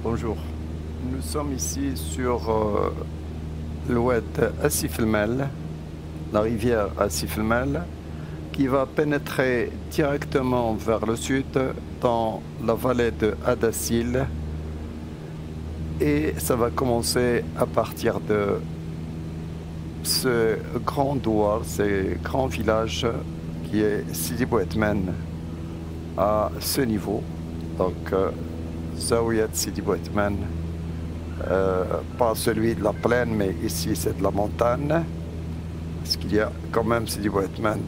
Bonjour, nous sommes ici sur l'oued Asiflmel, la rivière Asiflmel, qui va pénétrer directement vers le sud dans la vallée de Hadassil, et ça va commencer à partir de ce grand douar, ce grand village qui est Sidi Bou Etmen, à ce niveau. Donc Zaouiat Sidi Bou Etmen, pas celui de la plaine, mais ici c'est de la montagne, parce qu'il y a quand même Sidi Bou Etmen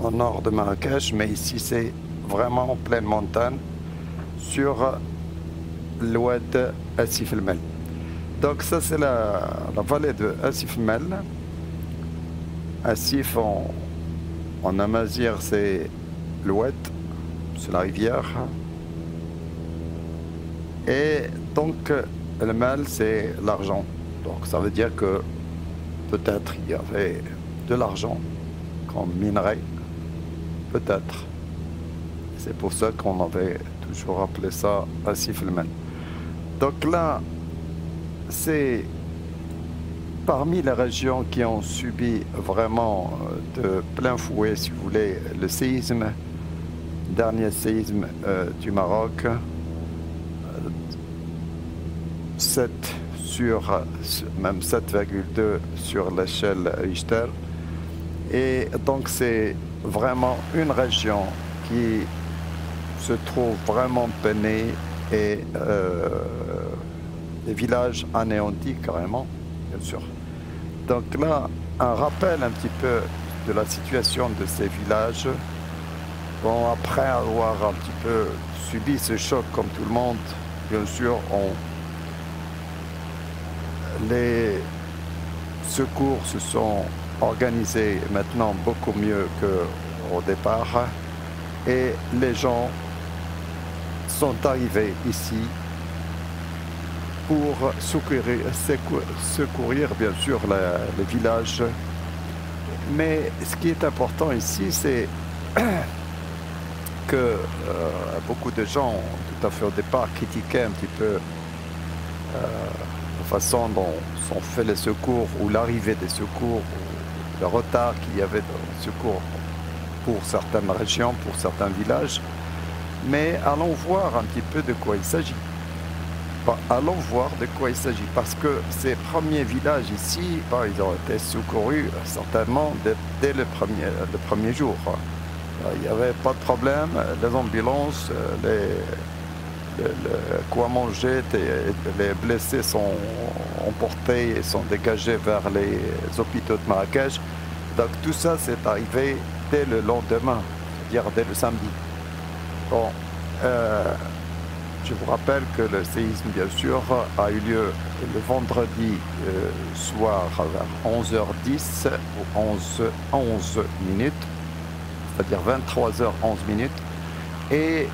au nord de Marrakech, mais ici c'est vraiment en pleine montagne sur l'oued Asiflmel. Donc ça c'est la vallée de Asiflmel. Asif en amazigh c'est l'oued, c'est la rivière. Et donc le mal c'est l'argent. Donc ça veut dire que peut-être il y avait de l'argent qu'on minerait, peut-être. C'est pour ça qu'on avait toujours appelé ça Asiflmel. Donc là, c'est parmi les régions qui ont subi vraiment de plein fouet, si vous voulez, le séisme, dernier séisme du Maroc, 7 sur, même 7,2 sur l'échelle Richter. Et donc c'est vraiment une région qui se trouve vraiment peinée et des villages anéantis carrément, bien sûr. Donc là, un rappel un petit peu de la situation de ces villages. Bon, après avoir un petit peu subi ce choc comme tout le monde, bien sûr, les secours se sont organisés maintenant beaucoup mieux qu'au départ, et les gens sont arrivés ici pour secourir bien sûr les villages. Mais ce qui est important ici, c'est que beaucoup de gens, tout à fait au départ, critiquaient un petit peu la façon dont sont faits les secours, ou l'arrivée des secours, ou le retard qu'il y avait dans les secours pour certaines régions, pour certains villages. Mais allons voir un petit peu de quoi il s'agit. Allons voir de quoi il s'agit, parce que ces premiers villages ici, ils ont été secourus certainement dès le premier jour. Il n'y avait pas de problème, les ambulances, quoi manger, les blessés sont emportés et sont dégagés vers les hôpitaux de Marrakech. Donc tout ça c'est arrivé dès le lendemain, c'est-à-dire dès le samedi. Bon, je vous rappelle que le séisme, bien sûr, a eu lieu le vendredi soir vers 11h10 ou 11 minutes, c'est-à-dire 23h11. Et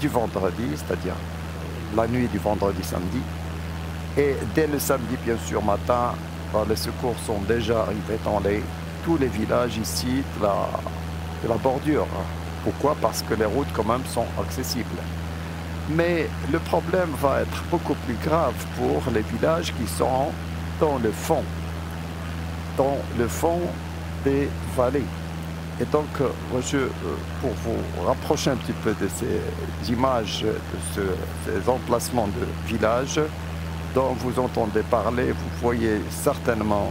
du vendredi, c'est-à-dire la nuit du vendredi-samedi. Et dès le samedi, bien sûr, matin, les secours sont déjà arrivés dans tous les villages ici de la bordure. Pourquoi? Parce que les routes quand même sont accessibles. Mais le problème va être beaucoup plus grave pour les villages qui sont dans le fond des vallées. Et donc, pour vous rapprocher un petit peu de ces images, de ces emplacements de villages dont vous entendez parler, vous voyez certainement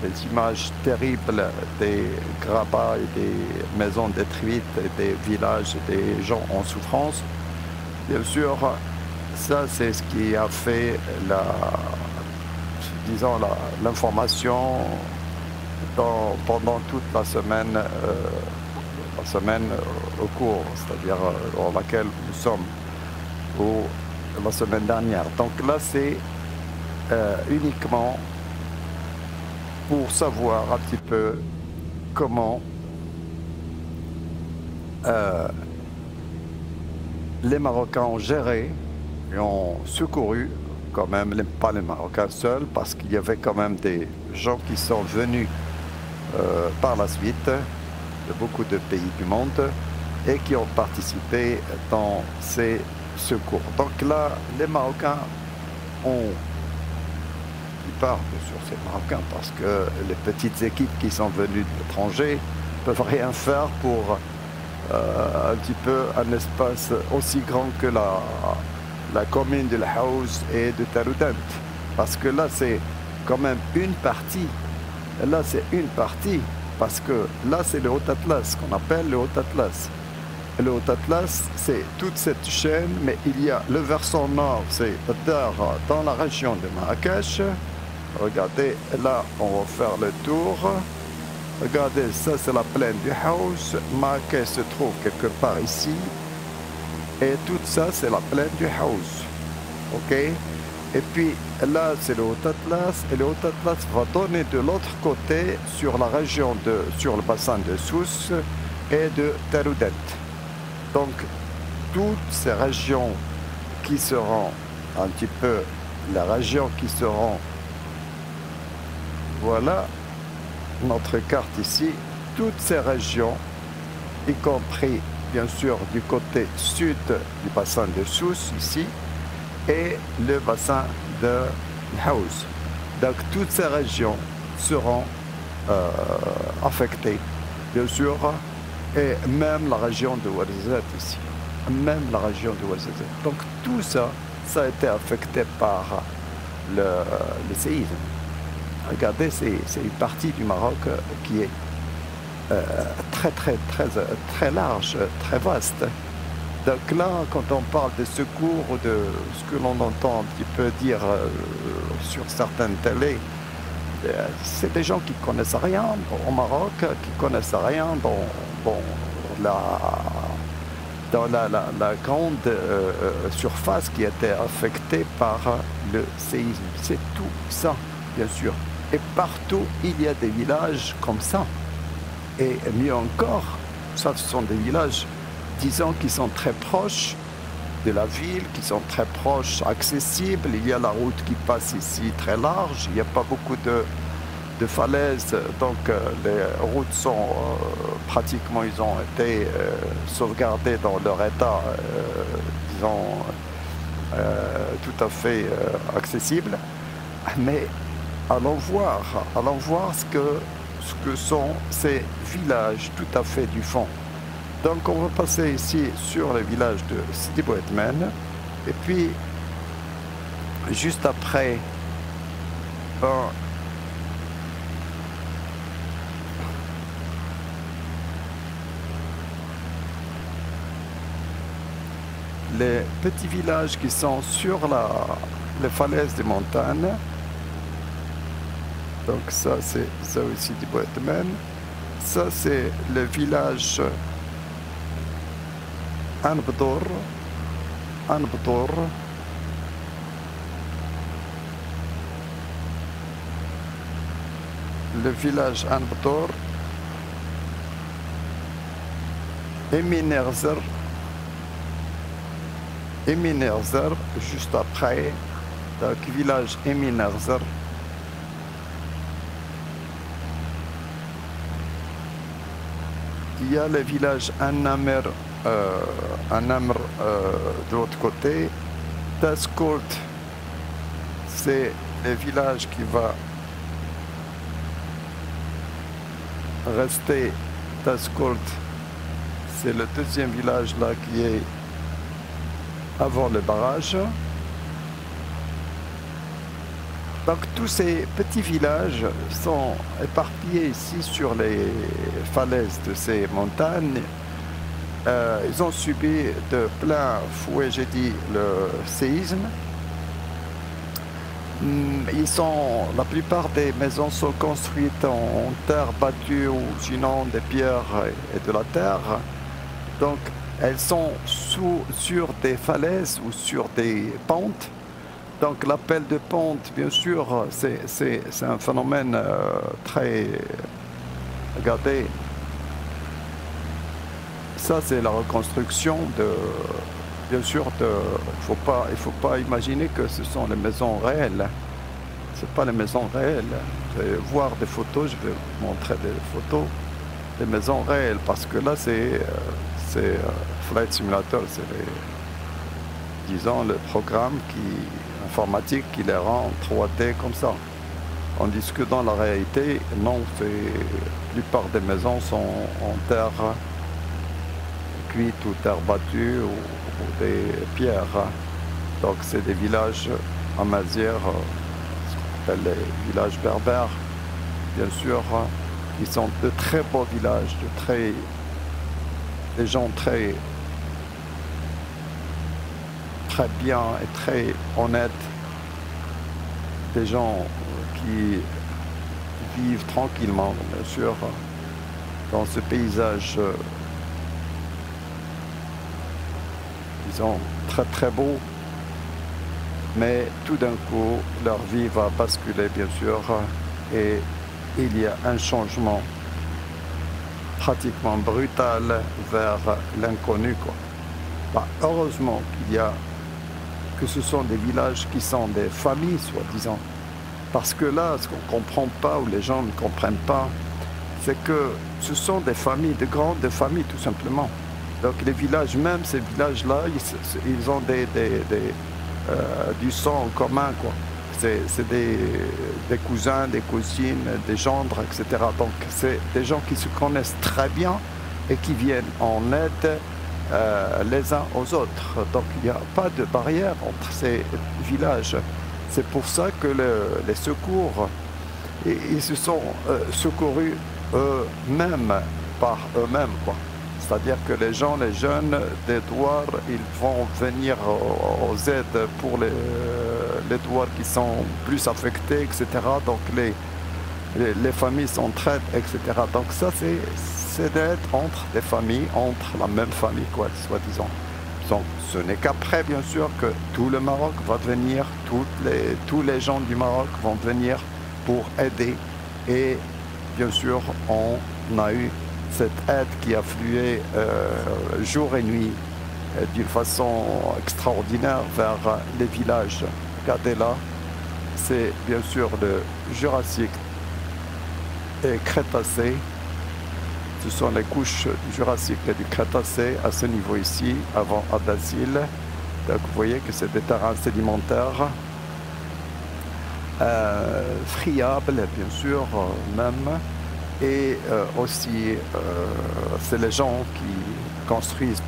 des images terribles des grabats et des maisons détruites, et des villages et des gens en souffrance. Bien sûr, ça c'est ce qui a fait l'information pendant toute la semaine au cours, c'est-à-dire dans laquelle nous sommes, ou la semaine dernière. Donc là, c'est uniquement pour savoir un petit peu comment les Marocains ont géré et ont secouru, quand même, pas les Marocains seuls, parce qu'il y avait quand même des gens qui sont venus par la suite de beaucoup de pays du monde et qui ont participé dans ces secours. Donc là, les Marocains ont, la plupart, bien sûr, c'est Marocains, parce que les petites équipes qui sont venues de l'étranger ne peuvent rien faire pour un petit peu un espace aussi grand que la commune de La Haouz et de Taroudant. Parce que là, c'est quand même une partie. Là, c'est une partie. Parce que là, c'est le Haut Atlas, qu'on appelle le Haut Atlas. Et le Haut Atlas, c'est toute cette chaîne, mais il y a le versant nord, c'est dans la région de Marrakech. Regardez, là, on va faire le tour. Regardez, ça, c'est la plaine du Haouz. Marrakech se trouve quelque part ici. Et tout ça, c'est la plaine du Haouz. OK? Et puis là, c'est le Haut Atlas. Et le Haut Atlas va donner de l'autre côté sur la région sur le bassin de Sousse et de Taroudant. Donc, toutes ces régions qui seront un petit peu les régions qui seront, voilà notre carte ici, toutes ces régions, y compris bien sûr du côté sud du bassin de Sousse ici, et le bassin de Haouz. Donc toutes ces régions seront affectées, bien sûr, et même la région de Ouarzazate ici, même la région de Ouarzazate. Donc tout ça, ça a été affecté par le séisme. Regardez, c'est une partie du Maroc qui est très large, très vaste. Donc là, quand on parle de secours, de ce que l'on entend un petit peu dire sur certaines télés, c'est des gens qui connaissent rien au Maroc, qui connaissent rien dans la grande surface qui a été affectée par le séisme. C'est tout ça, bien sûr. Et partout, il y a des villages comme ça. Et mieux encore, ça, ce sont des villages, disons, qui sont très proches de la ville, qui sont très proches, accessibles. Il y a la route qui passe ici très large. Il n'y a pas beaucoup de falaises. Donc, les routes sont pratiquement, ils ont été sauvegardées dans leur état, disons, tout à fait accessible. Mais allons voir ce que sont ces villages tout à fait du fond. Donc on va passer ici sur le village de Sidi Bou Edmen, et puis juste après les petits villages qui sont sur les falaises des montagnes. Donc ça, c'est ça aussi du Bou Edmen. Ça, c'est le village Anbdour. Le village Anbdour. Eminerzer, juste après. Donc, village Eminerzer. Il y a le village Annamr de l'autre côté. Taskourt, c'est le village qui va rester. Taskourt, c'est le deuxième village là qui est avant le barrage. Donc tous ces petits villages sont éparpillés ici sur les falaises de ces montagnes. Ils ont subi de plein fouet, j'ai dit, le séisme. La plupart des maisons sont construites en terre battue ou sinon des pierres et de la terre. Donc elles sont sur des falaises ou sur des pentes. Donc l'appel de pente, bien sûr, c'est un phénomène très... Regardez, ça c'est la reconstruction de... Bien sûr, il faut pas imaginer que ce sont les maisons réelles. Ce pas les maisons réelles. Vous allez voir des photos, je vais vous montrer des photos des maisons réelles, parce que là c'est Flight Simulator, soi-disant, le programme informatique qui les rend 3D comme ça. Tandis que dans la réalité, non, la plupart des maisons sont en terre cuite ou terre battue ou des pierres. Donc c'est des villages amazirs, ce qu'on appelle les villages berbères, bien sûr, qui sont de très beaux villages, des gens très bien et très honnêtes, des gens qui vivent tranquillement, bien sûr, dans ce paysage, disons, très beau. Mais tout d'un coup, leur vie va basculer, bien sûr, et il y a un changement pratiquement brutal vers l'inconnu, quoi. Bah, heureusement que ce sont des villages qui sont des familles, soi-disant. Parce que là, ce qu'on ne comprend pas, ou les gens ne comprennent pas, c'est que ce sont des familles, de grandes familles, tout simplement. Donc les villages, même ces villages-là, ils ont du sang en commun, quoi. C'est des cousins, des cousines, des gendres, etc. Donc c'est des gens qui se connaissent très bien et qui viennent en aide les uns aux autres. Donc il n'y a pas de barrière entre ces villages. C'est pour ça que les secours, ils se sont secourus eux-mêmes, par eux-mêmes, quoi. C'est-à-dire que les jeunes des douars, ils vont venir aux aides pour les douars qui sont plus affectés, etc. Donc les familles s'entraident, etc. Donc ça, c'est d'être entre des familles, entre la même famille, quoi, soi-disant. Donc ce n'est qu'après, bien sûr, que tout le Maroc va venir, tous les gens du Maroc vont venir pour aider. Et bien sûr, on a eu cette aide qui a flué jour et nuit d'une façon extraordinaire vers les villages. Regardez là, c'est bien sûr le Jurassique et Crétacé. Ce sont les couches du Jurassique et du Crétacé à ce niveau ici, avant Adazil. Donc vous voyez que c'est des terrains sédimentaires, friables bien sûr même. Et aussi, c'est les gens qui construisent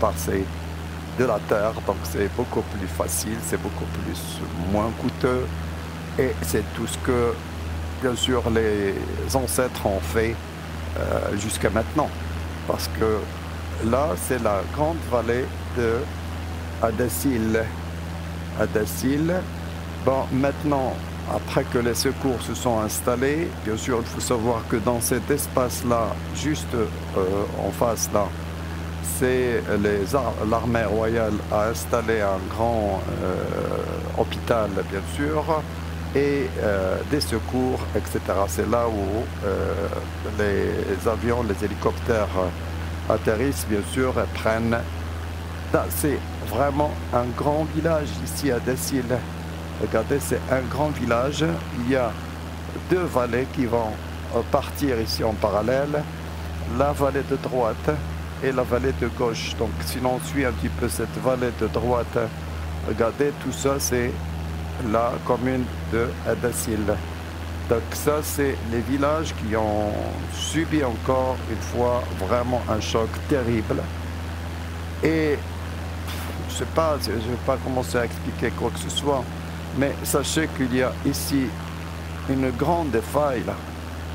de la terre, donc c'est beaucoup plus facile, c'est beaucoup moins coûteux. Et c'est tout ce que, bien sûr, les ancêtres ont fait jusqu'à maintenant. Parce que là, c'est la grande vallée de Adassil. Bon, maintenant, après que les secours se sont installés, bien sûr, il faut savoir que dans cet espace-là, juste en face, là, c'est l'armée royale a installé un grand hôpital, bien sûr, et des secours, etc. C'est là où les avions, les hélicoptères atterrissent, bien sûr, et prennent. C'est vraiment un grand village ici à Adassil. Regardez, c'est un grand village. Il y a deux vallées qui vont partir ici en parallèle. La vallée de droite et la vallée de gauche. Donc, si l'on suit un petit peu cette vallée de droite, regardez, tout ça, c'est la commune de Adassil. Donc, ça, c'est les villages qui ont subi encore une fois vraiment un choc terrible. Et je ne sais pas, je ne vais pas commencer à expliquer quoi que ce soit. Mais sachez qu'il y a ici une grande faille, là.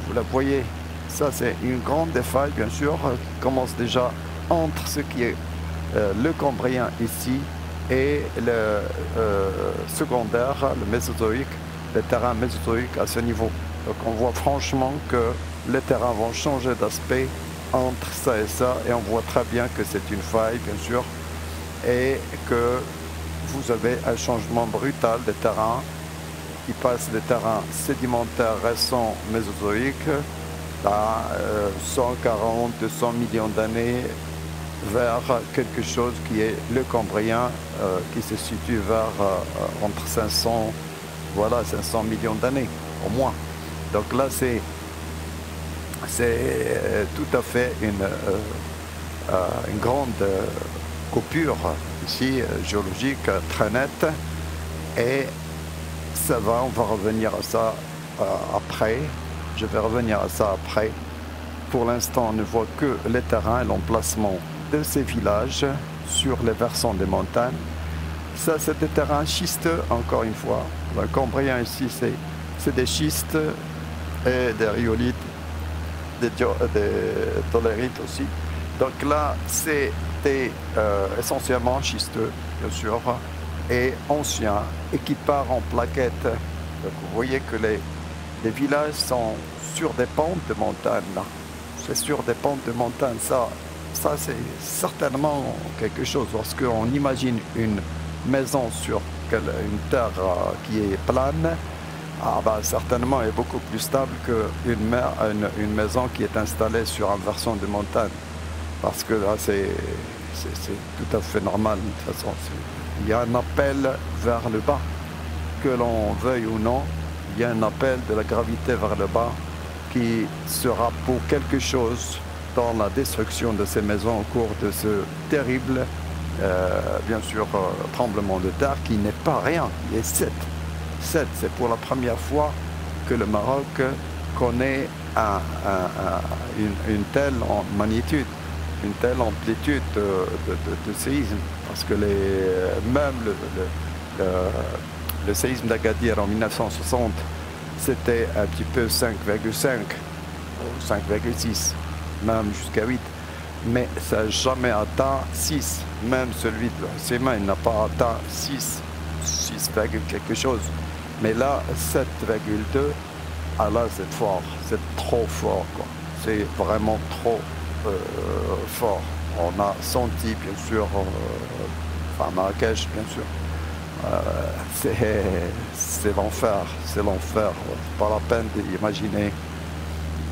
Vous la voyez, ça c'est une grande faille, bien sûr, qui commence déjà entre ce qui est le Cambrien ici et le secondaire, le Mésozoïque, les terrains mésozoïques à ce niveau. Donc on voit franchement que les terrains vont changer d'aspect entre ça et ça, et on voit très bien que c'est une faille, bien sûr, et que vous avez un changement brutal des terrains qui passent des terrains sédimentaires récents mésozoïques à 140, 200 millions d'années vers quelque chose qui est le Cambrien qui se situe vers entre 500, voilà, 500 millions d'années au moins. Donc là, c'est tout à fait une grande coupure ici géologique très nette. Et ça va, on va revenir à ça après. Je vais revenir à ça après. Pour l'instant, on ne voit que les terrains et l'emplacement de ces villages sur les versants des montagnes. Ça, c'est des terrains schisteux, encore une fois. Le Cambrien ici, c'est des schistes et des rhyolites, des dolérites aussi. Donc là, c'est essentiellement schisteux, bien sûr, et anciens, et qui part en plaquettes. Donc vous voyez que les villages sont sur des pentes de montagne, là. C'est sur des pentes de montagne. Ça c'est certainement quelque chose. Lorsqu'on imagine une maison sur une terre qui est plane, certainement elle est beaucoup plus stable qu'une maison qui est installée sur un versant de montagne. Parce que là, c'est tout à fait normal. De toute façon, il y a un appel vers le bas, que l'on veuille ou non. Il y a un appel de la gravité vers le bas qui sera pour quelque chose dans la destruction de ces maisons au cours de ce terrible, bien sûr, tremblement de terre qui n'est pas rien. Il y a 7. C'est pour la première fois que le Maroc connaît une telle magnitude, une telle amplitude de séisme. Parce que même le séisme d'Agadir en 1960, c'était un petit peu 5,5 ou 5,6, même jusqu'à 8. Mais ça n'a jamais atteint 6. Même celui de Sema, il n'a pas atteint 6 quelque chose. Mais là, 7,2, là, c'est fort. C'est trop fort, quoi. C'est vraiment trop fort. On a senti, bien sûr, Marrakech, bien sûr. C'est l'enfer, c'est l'enfer. Pas la peine d'imaginer,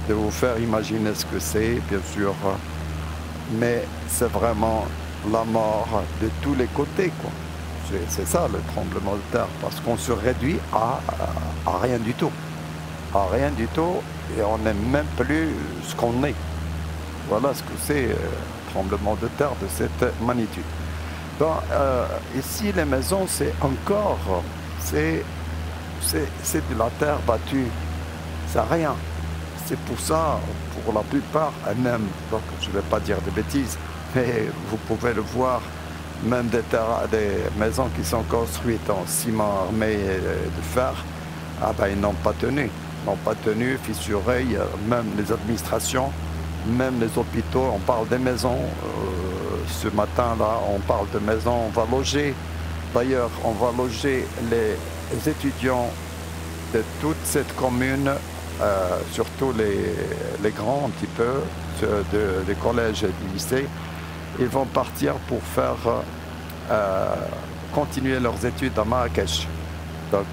de vous faire imaginer ce que c'est, bien sûr. Mais c'est vraiment la mort de tous les côtés, quoi. C'est ça le tremblement de terre, parce qu'on se réduit à rien du tout. À rien du tout, et on n'est même plus ce qu'on est. Voilà ce que c'est un tremblement de terre de cette magnitude. Bon, ici, les maisons, c'est encore, c'est de la terre battue. C'est rien. C'est pour ça, pour la plupart, même, donc je ne vais pas dire de bêtises, mais vous pouvez le voir, même des maisons qui sont construites en ciment armé de fer, ils n'ont pas tenu. Ils n'ont pas tenu, fissuré, même les administrations, même les hôpitaux, on parle des maisons. Ce matin-là, on parle de maisons, on va loger. D'ailleurs, on va loger les étudiants de toute cette commune, surtout les grands un petit peu, des collèges et du lycée. Ils vont partir pour faire continuer leurs études à Marrakech, donc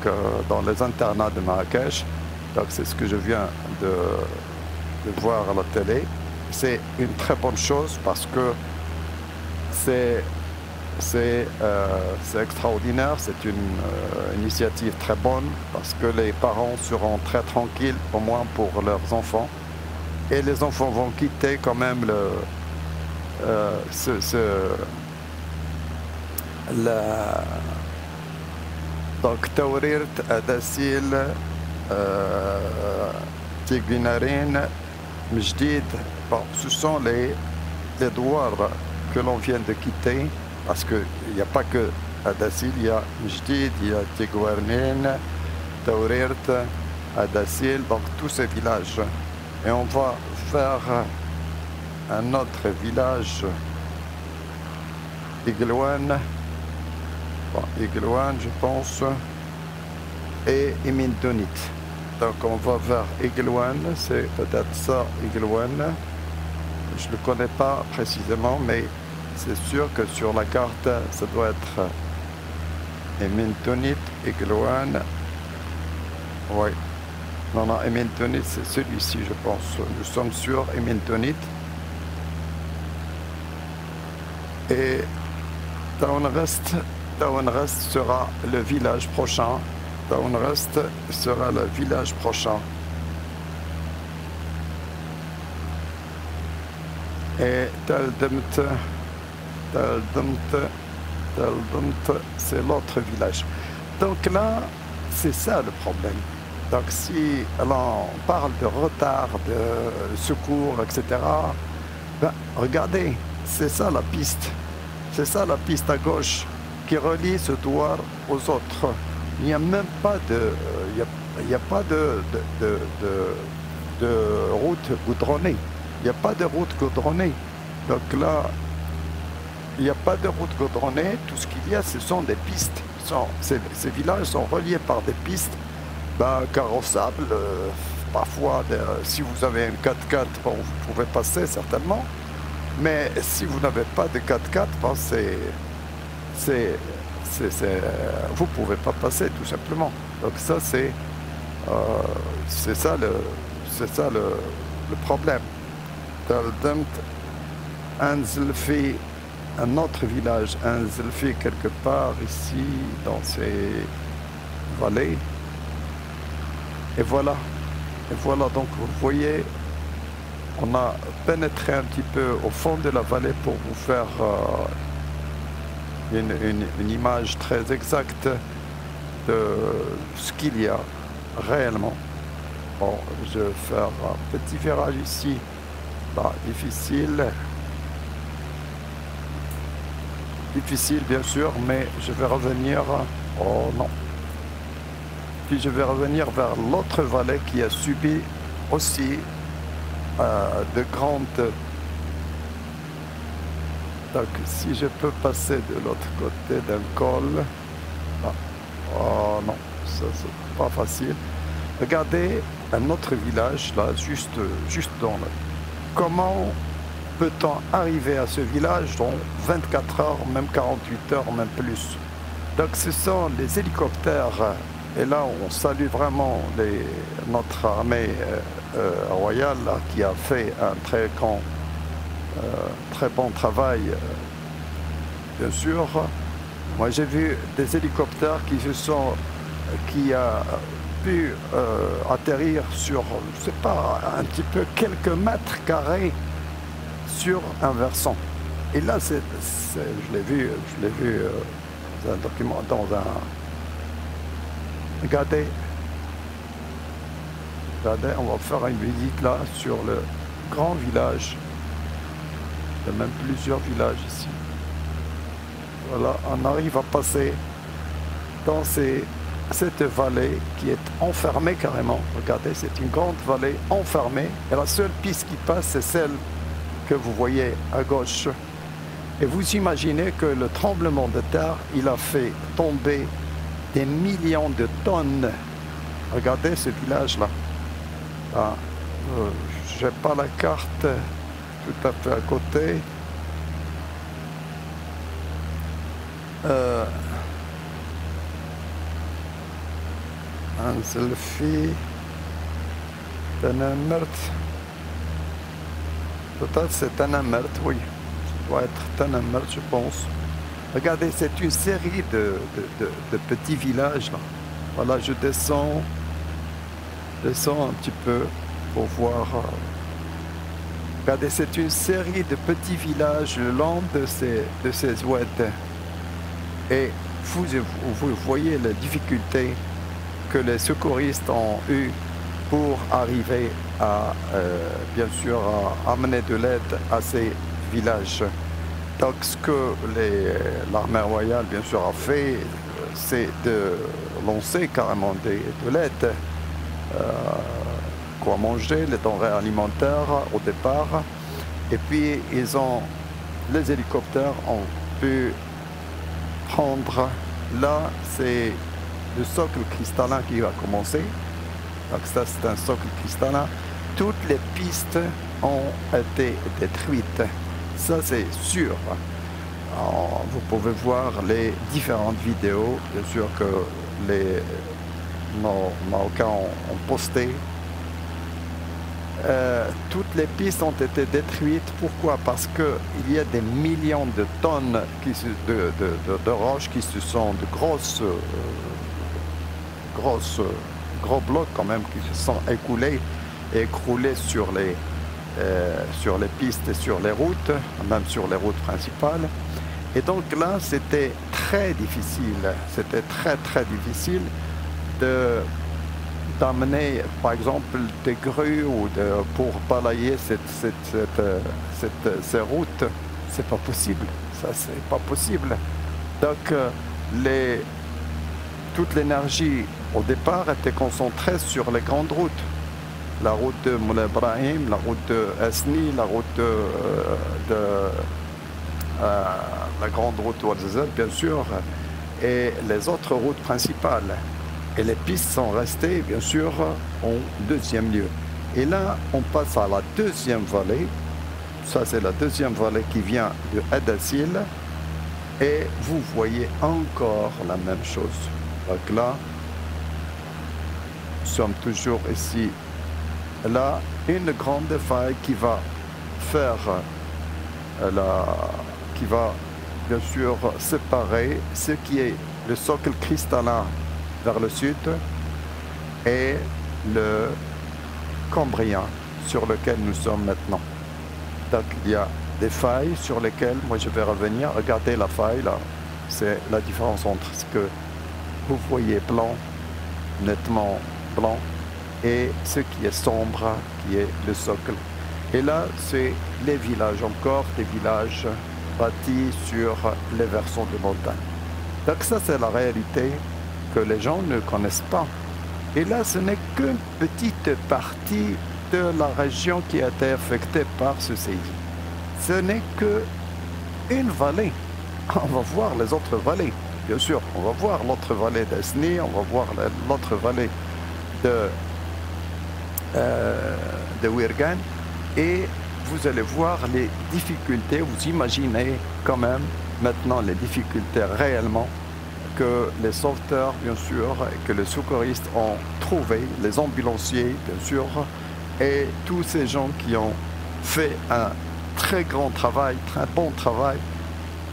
dans les internats de Marrakech. Donc c'est ce que je viens de voir à la télé. C'est une très bonne chose parce que c'est extraordinaire, c'est une initiative très bonne parce que les parents seront très tranquilles, au moins pour leurs enfants. Et les enfants vont quitter quand même donc Taourir, Adassil, Tiguinarin, Mjdid, ce sont les douars que l'on vient de quitter, parce qu'il n'y a pas que Adassil, il y a Mjdid, il y a Tiguinarin, Taourir, Adassil, donc tous ces villages. Et on va faire un autre village, Iglouane, Iglouane je pense, et Imintonit. Donc on va vers Iglouane, c'est peut-être ça, Iglouane. Je ne le connais pas précisément, mais c'est sûr que sur la carte, ça doit être Imintonit, Iglouane. Oui. Non, Imintonit, c'est celui-ci, je pense. Nous sommes sur Imintonit. Et Taounrest sera le village prochain. Taounrest sera le village prochain. Et Taldemt C'est l'autre village. Donc là, c'est ça le problème. Donc si on parle de retard, de secours, etc., ben, regardez, c'est ça la piste. C'est ça la piste à gauche qui relie ce douar aux autres. Il n'y a même pas de, il y a pas de route goudronnée. Il n'y a pas de route goudronnée. Donc là, il n'y a pas de route goudronnée. Tout ce qu'il y a, ce sont des pistes. Ces villages sont reliés par des pistes carrossables. Parfois, si vous avez un 4x4, bon, vous pouvez passer certainement. Mais si vous n'avez pas de 4x4, bon, vous ne pouvez pas passer tout simplement. Donc ça, c'est ça le problème. Un autre village, Anzelfi quelque part ici dans ces vallées. Et voilà, donc vous voyez, on a pénétré un petit peu au fond de la vallée pour vous faire une image très exacte de ce qu'il y a réellement. Bon, je vais faire un petit virage ici, difficile bien sûr, mais je vais revenir, oh non, puis je vais revenir vers l'autre vallée qui a subi aussi de grandes. Donc si je peux passer de l'autre côté d'un col, oh non, ça c'est pas facile. Regardez un autre village là, juste dans le. Comment peut-on arriver à ce village dans 24 heures, même 48 heures, même plus? Donc ce sont les hélicoptères, et là on salue vraiment notre armée royale là, qui a fait un très bon travail, bien sûr. Moi j'ai vu des hélicoptères qui a pu atterrir sur, je sais pas, un petit peu quelques mètres carrés sur un versant. Et là, je l'ai vu dans un document, regardez, on va faire une visite là sur le grand village. Il y a même plusieurs villages ici. Voilà, on arrive à passer dans cette vallée qui est enfermée carrément. Regardez, c'est une grande vallée enfermée. Et la seule piste qui passe, c'est celle que vous voyez à gauche. Et vous imaginez que le tremblement de terre, il a fait tomber des millions de tonnes. Regardez ce village-là. Je n'ai pas la carte tout à fait à côté. Anzelfi, Tanamert. Peut-être c'est Tanamert, oui. Ça doit être Tanamert, je pense. Regardez, c'est une série de petits villages là. Voilà, je descends un petit peu pour voir. Regardez, c'est une série de petits villages le long de ces oueds. Et vous voyez la difficulté que les secouristes ont eu pour arriver à, bien sûr, à amener de l'aide à ces villages. Donc ce que l'armée royale, bien sûr, a fait, c'est de lancer carrément de l'aide, quoi manger, les denrées alimentaires au départ. Et puis les hélicoptères ont pu prendre, là c'est le socle cristallin qui va commencer. Donc ça c'est un socle cristallin. Toutes les pistes ont été détruites. Ça c'est sûr. Alors, vous pouvez voir les différentes vidéos, bien sûr que les Marocains ont posté. Toutes les pistes ont été détruites. Pourquoi? Parce qu'il y a des millions de tonnes de roches qui se sont de gros blocs quand même qui se sont écoulés et écroulés sur les pistes et sur les routes, même sur les routes principales. Et donc là, c'était très difficile. C'était très, très difficile d'amener, par exemple, des grues pour balayer ces routes. C'est pas possible. Ça, c'est pas possible. Donc, toute l'énergie, au départ, était concentrée sur les grandes routes. La route de Moulay Ibrahim, la route de Esni, la route la grande route Ouarzazate, bien sûr, et les autres routes principales. Et les pistes sont restées, bien sûr, en deuxième lieu. Et là, on passe à la deuxième vallée. Ça, c'est la deuxième vallée qui vient de Hadassil. Et vous voyez encore la même chose. Donc là, nous sommes toujours ici. Là, une grande faille qui va faire qui va bien sûr séparer ce qui est le socle cristallin vers le sud et le Cambrien sur lequel nous sommes maintenant. Donc il y a des failles sur lesquelles moi je vais revenir. Regardez la faille là, c'est la différence entre ce que vous voyez blanc, nettement blanc, et ce qui est sombre, qui est le socle. Et là, c'est les villages, encore des villages bâtis sur les versants de montagne. Donc ça, c'est la réalité que les gens ne connaissent pas. Et là, ce n'est qu'une petite partie de la région qui a été affectée par ce séisme. Ce n'est qu'une vallée. On va voir les autres vallées, bien sûr. On va voir l'autre vallée d'Esni, on va voir l'autre vallée de Wirgan. Et vous allez voir les difficultés, vous imaginez quand même maintenant les difficultés réellement que les sauveteurs, bien sûr, et que les secouristes ont trouvé, les ambulanciers, bien sûr, et tous ces gens qui ont fait un très grand travail, très bon travail,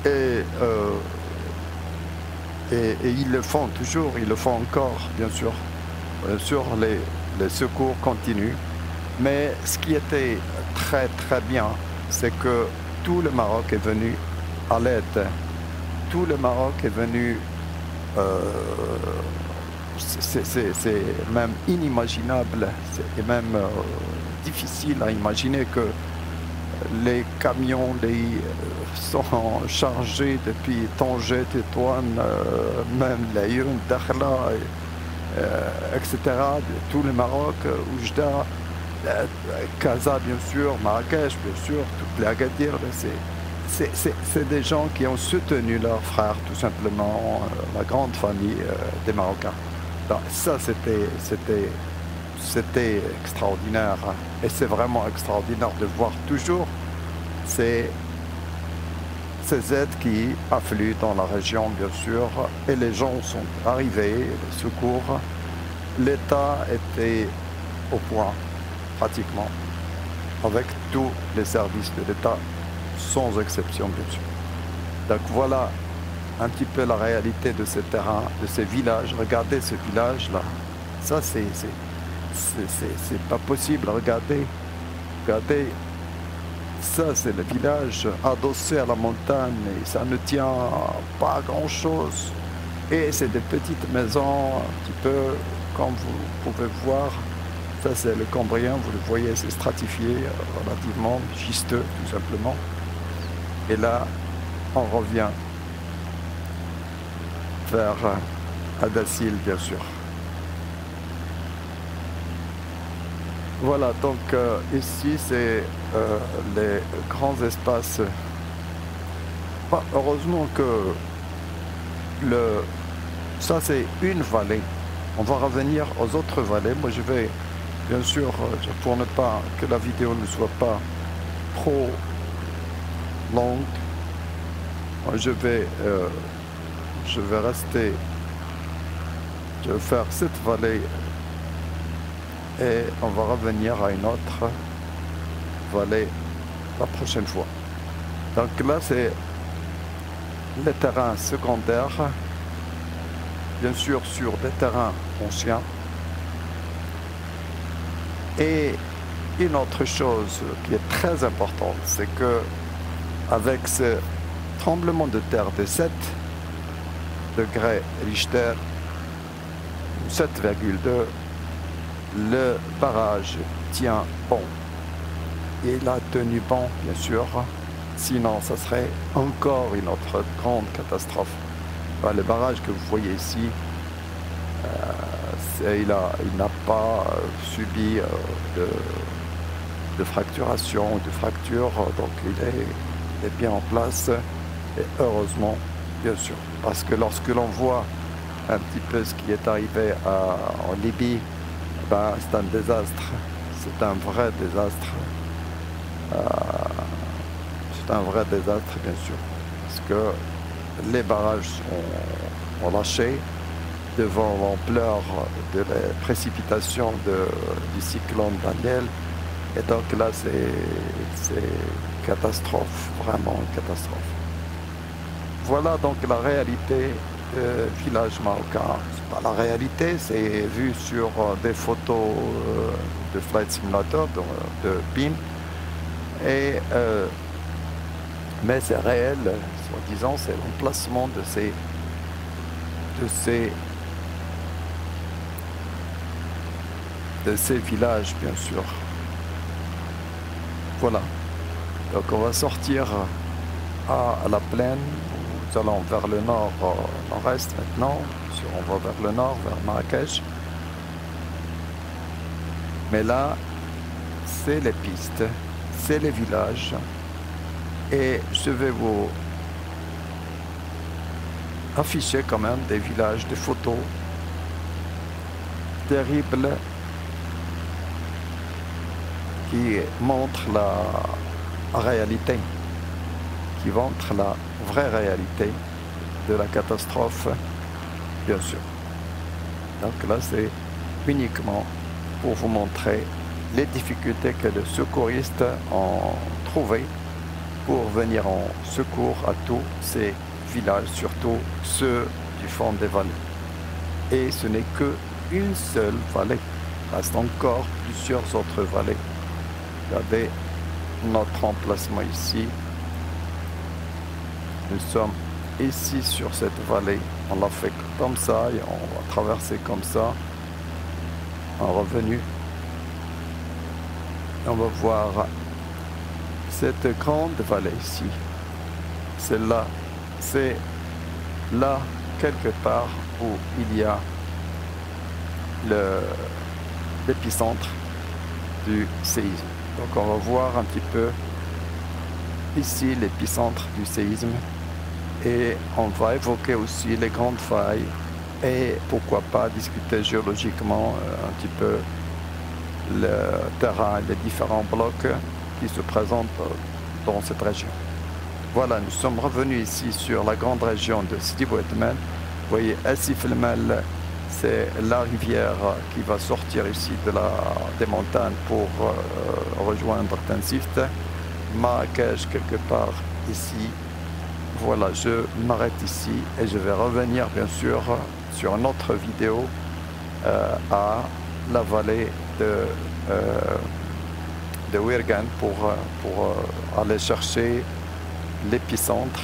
et ils le font toujours, ils le font encore, bien sûr. Bien sûr, les secours continuent. Mais ce qui était très très bien, c'est que tout le Maroc est venu à l'aide. Tout le Maroc est venu, c'est même inimaginable, c'est même difficile à imaginer que les camions sont chargés depuis Tanger, Tétouan, même Laayoune, Dakhla, etc. De tout le Maroc, Oujda, Casa, bien sûr, Marrakech, bien sûr, toutes les Agadir. C'est des gens qui ont soutenu leurs frères, tout simplement, la grande famille des Marocains. Donc, ça, c'était extraordinaire. Et c'est vraiment extraordinaire de voir toujours ces aides qui affluent dans la région, bien sûr. Et les gens sont arrivés, les secours. L'État était au point, pratiquement, avec tous les services de l'État, sans exception, bien sûr. Donc voilà un petit peu la réalité de ces terrains, de ces villages. Regardez ce village-là. Ça, c'est pas possible. Regardez. Ça, c'est le village adossé à la montagne et ça ne tient pas à grand-chose. Et c'est des petites maisons, un petit peu, comme vous pouvez voir. Ça, c'est le Cambrien, vous le voyez, c'est stratifié, relativement schisteux, tout simplement. Et là, on revient vers Hadassil, bien sûr. Voilà, donc ici, c'est les grands espaces. Heureusement que ça, c'est une vallée. On va revenir aux autres vallées. Moi, je vais, bien sûr, pour ne pas que la vidéo ne soit pas trop longue, je vais rester, je vais faire cette vallée et on va revenir à une autre vallée la prochaine fois. Donc là, c'est les terrains secondaires, bien sûr sur des terrains anciens. Et une autre chose qui est très importante, c'est que avec tremblement de terre de 7 degrés Richter, 7,2. Le barrage tient bon. Il a tenu bon, bien sûr. Sinon, ça serait encore une autre grande catastrophe. Le barrage que vous voyez ici, il n'a pas subi de fracturation ou de fracture, donc il est bien en place, et heureusement, bien sûr, parce que lorsque l'on voit un petit peu ce qui est arrivé en Libye, c'est un désastre, c'est un vrai désastre, bien sûr, parce que les barrages ont lâché devant l'ampleur de la précipitation du cyclone Daniel. Et donc là, c'est catastrophe, vraiment une catastrophe. Voilà donc la réalité du village marocain. C'est pas la réalité, c'est vu sur des photos de Flight Simulator, de PIN. Mais c'est réel, soi-disant, c'est l'emplacement de ces villages, bien sûr. Voilà. Donc on va sortir à la plaine. Nous allons vers le nord-est maintenant. On va vers le nord, vers Marrakech. Mais là, c'est les pistes, c'est les villages. Et je vais vous afficher quand même des villages, des photos terribles qui montrent la réalité, qui montrent la vraie réalité de la catastrophe, bien sûr. Donc là, c'est uniquement pour vous montrer les difficultés que les secouristes ont trouvées pour venir en secours à tous ces villages, surtout ceux du fond des vallées. Et ce n'est qu'une seule vallée. Il reste encore plusieurs autres vallées. Regardez notre emplacement ici. Nous sommes ici sur cette vallée. On l'a fait comme ça et on va traverser comme ça en revenu. On va voir cette grande vallée ici. C'est là quelque part où il y a l'épicentre du séisme. Donc on va voir un petit peu ici l'épicentre du séisme et on va évoquer aussi les grandes failles et pourquoi pas discuter géologiquement un petit peu le terrain, les différents blocs qui se présentent dans cette région. Voilà, nous sommes revenus ici sur la grande région de Sidi Bou Etmel. Vous voyez, Asif El Mel, c'est la rivière qui va sortir ici des montagnes pour rejoindre Tinsift. Marrakech, quelque part ici. Voilà, je m'arrête ici et je vais revenir bien sûr sur une autre vidéo à la vallée de Wirgan pour aller chercher l'épicentre,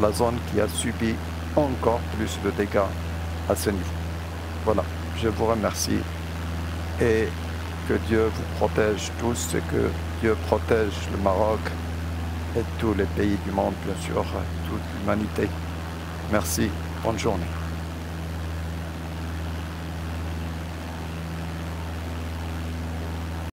la zone qui a subi encore plus de dégâts à ce niveau. Voilà, je vous remercie et que Dieu vous protège tous et que Dieu protège le Maroc et tous les pays du monde, bien sûr, toute l'humanité. Merci, bonne journée.